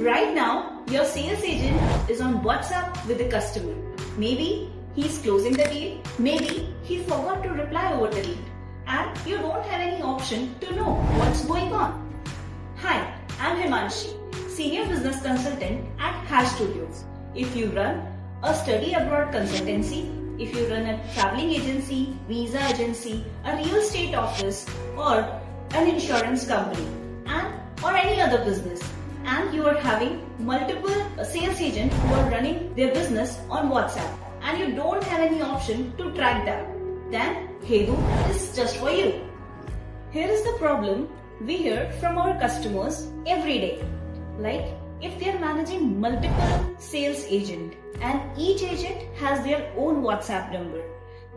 Right now, your sales agent is on WhatsApp with the customer. Maybe he's closing the deal, maybe he forgot to reply over the lead, and you don't have any option to know what's going on. Hi, I'm Himanshi, Senior Business Consultant at Hash Studios. If you run a study abroad consultancy, if you run a traveling agency, visa agency, a real estate office, or an insurance company, or any other business, and you are having multiple sales agents who are running their business on WhatsApp, and you don't have any option to track them, then Hedu is just for you. Here is the problem we hear from our customers every day. Like if they are managing multiple sales agents and each agent has their own WhatsApp number,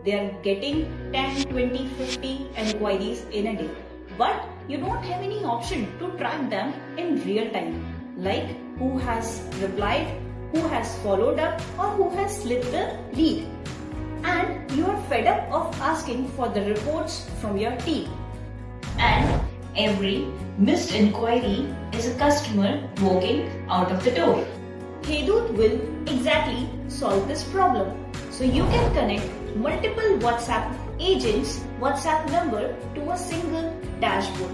they are getting 10, 20, 50 inquiries in a day. But you don't have any option to track them in real time, like who has replied, who has followed up, or who has slipped the lead. And you are fed up of asking for the reports from your team. And every missed inquiry is a customer walking out of the door. Hedu will exactly solve this problem. So you can connect multiple WhatsApp agents' WhatsApp number to a single dashboard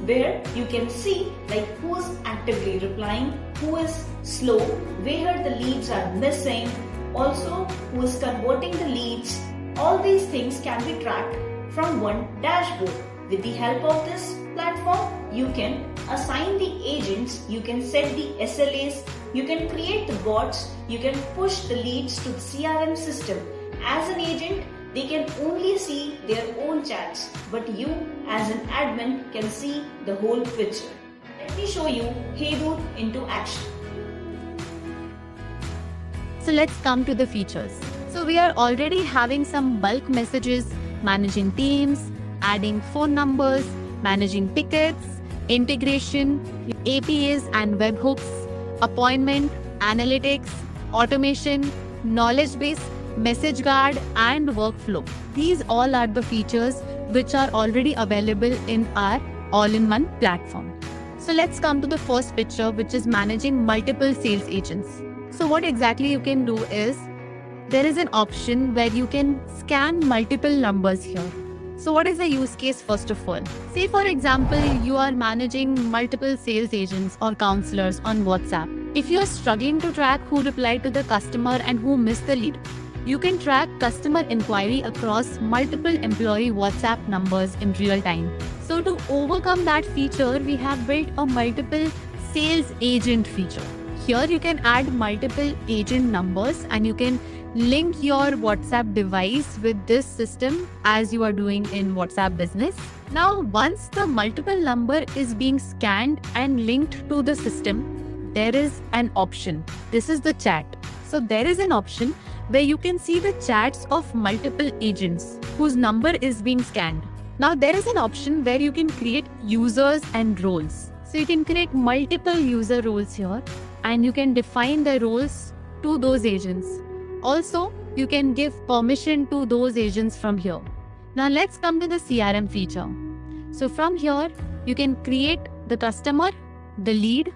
where you can see like who is actively replying, who is slow, where the leads are missing, also who is converting the leads. All these things can be tracked from one dashboard. With the help of this platform, you can assign the agents, you can set the SLAs, you can create the bots, you can push the leads to the CRM system. As an agent, they can only see their own chats, but you as an admin can see the whole picture. Let me show you Hedu into action. So let's come to the features. So we are already having some bulk messages, managing teams, adding phone numbers, managing tickets, integration, APIs and webhooks, appointment, analytics, automation, knowledge base, message guard and workflow. These all are the features which are already available in our all-in-one platform. So let's come to the first picture, which is managing multiple sales agents. So what exactly you can do is, there is an option where you can scan multiple numbers here. So what is the use case first of all? Say for example, you are managing multiple sales agents or counselors on WhatsApp. If you are struggling to track who replied to the customer and who missed the lead, you can track customer inquiry across multiple employee WhatsApp numbers in real time. So to overcome that feature, we have built a multiple sales agent feature. Here you can add multiple agent numbers and you can link your WhatsApp device with this system as you are doing in WhatsApp Business. Now, once the multiple number is being scanned and linked to the system, there is an option. This is the chat. So there is an option where you can see the chats of multiple agents whose number is being scanned. Now there is an option where you can create users and roles. So you can create multiple user roles here and you can define the roles to those agents. Also, you can give permission to those agents from here. Now let's come to the CRM feature. So from here, you can create the customer, the lead,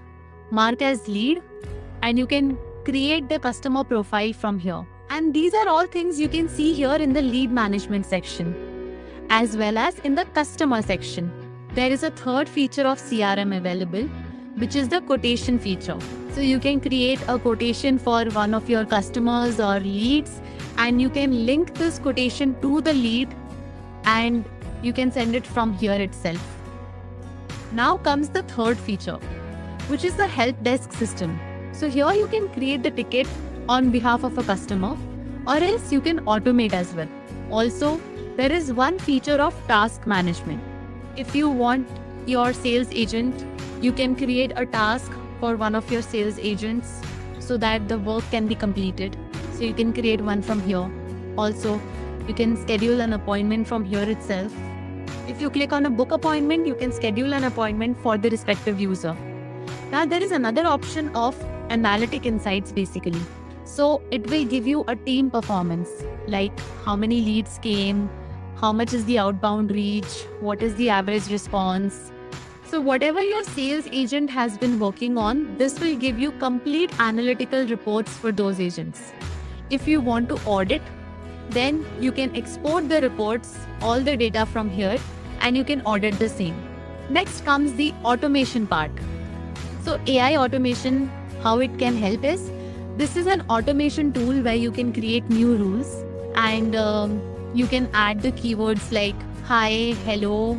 mark as lead, and you can create the customer profile from here. And these are all things you can see here in the lead management section, as well as in the customer section. There is a third feature of CRM available, which is the quotation feature. So you can create a quotation for one of your customers or leads, and you can link this quotation to the lead and you can send it from here itself. Now comes the third feature, which is the help desk system. So here you can create the ticket on behalf of a customer, or else you can automate as well. Also, there is one feature of task management. If you want your sales agent, you can create a task for one of your sales agents so that the work can be completed. So you can create one from here. Also, you can schedule an appointment from here itself. If you click on a book appointment, you can schedule an appointment for the respective user. Now there is another option of analytic insights basically. So it will give you a team performance, like how many leads came, how much is the outbound reach, what is the average response. So whatever your sales agent has been working on, this will give you complete analytical reports for those agents. If you want to audit, then you can export the reports, all the data from here, and you can audit the same. Next comes the automation part. So AI automation, how it can help is, this is an automation tool where you can create new rules and you can add the keywords like hi, hello,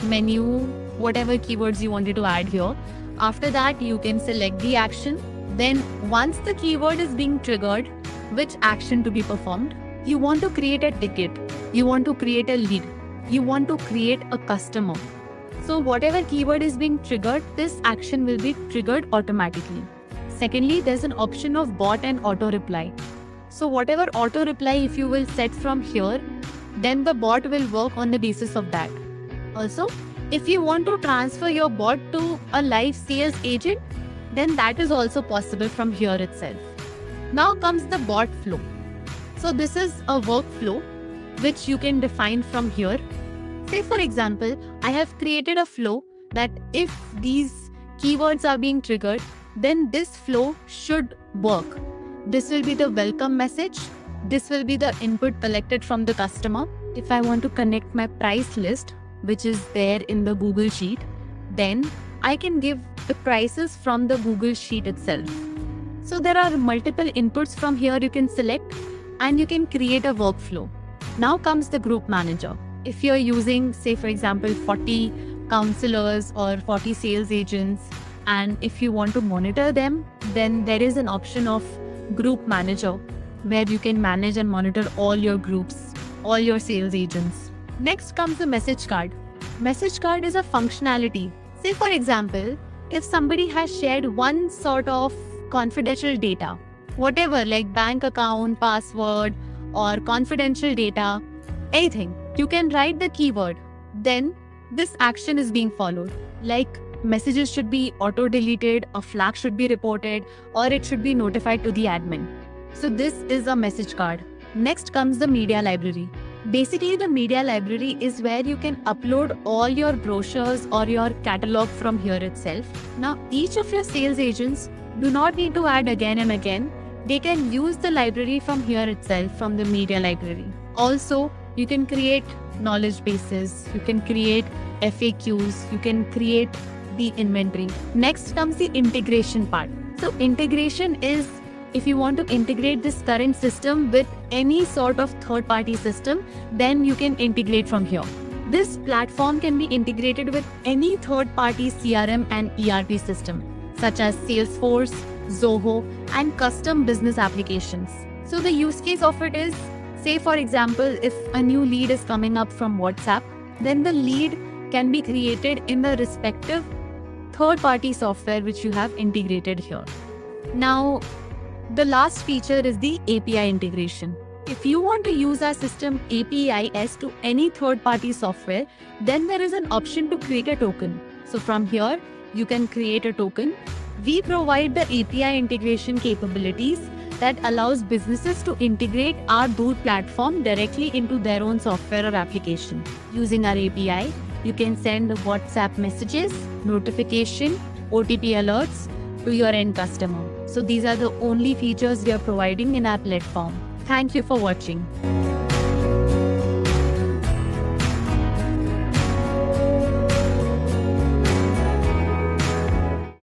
menu, whatever keywords you wanted to add here. After that, you can select the action. Then once the keyword is being triggered, which action to be performed, you want to create a ticket, you want to create a lead, you want to create a customer. So whatever keyword is being triggered, this action will be triggered automatically. Secondly, there's an option of bot and auto reply. So whatever auto reply if you will set from here, then the bot will work on the basis of that. Also, if you want to transfer your bot to a live sales agent, then that is also possible from here itself. Now comes the bot flow. So this is a workflow which you can define from here. Say for example, I have created a flow that if these keywords are being triggered, then this flow should work. This will be the welcome message. This will be the input collected from the customer. If I want to connect my price list, which is there in the Google Sheet, then I can give the prices from the Google Sheet itself. So there are multiple inputs from here you can select and you can create a workflow. Now comes the group manager. If you're using, say for example, 40 counselors or 40 sales agents, and if you want to monitor them, then there is an option of group manager where you can manage and monitor all your groups, all your sales agents. Next comes the message card. Message card is a functionality. Say for example, if somebody has shared one sort of confidential data, whatever like bank account, password or confidential data, anything, you can write the keyword. Then this action is being followed. Like messages should be auto deleted, a flag should be reported, or it should be notified to the admin. So this is a message card. Next comes the media library. Basically, the media library is where you can upload all your brochures or your catalog from here itself. Now, each of your sales agents do not need to add again and again. They can use the library from here itself, from the media library. Also, you can create knowledge bases, you can create FAQs, you can create the inventory. Next comes the integration part. So integration is if you want to integrate this current system with any sort of third-party system, then you can integrate from here. This platform can be integrated with any third-party CRM and ERP system, such as Salesforce, Zoho, and custom business applications. So the use case of it is, say for example, if a new lead is coming up from WhatsApp, then the lead can be created in the respective third-party software which you have integrated here. Now, the last feature is the API integration. If you want to use our system APIs to any third-party software, then there is an option to create a token. So from here, you can create a token. We provide the API integration capabilities that allows businesses to integrate our Doodh platform directly into their own software or application. Using our API, you can send WhatsApp messages, notification, OTP alerts to your end customer. So these are the only features we are providing in our platform. Thank you for watching.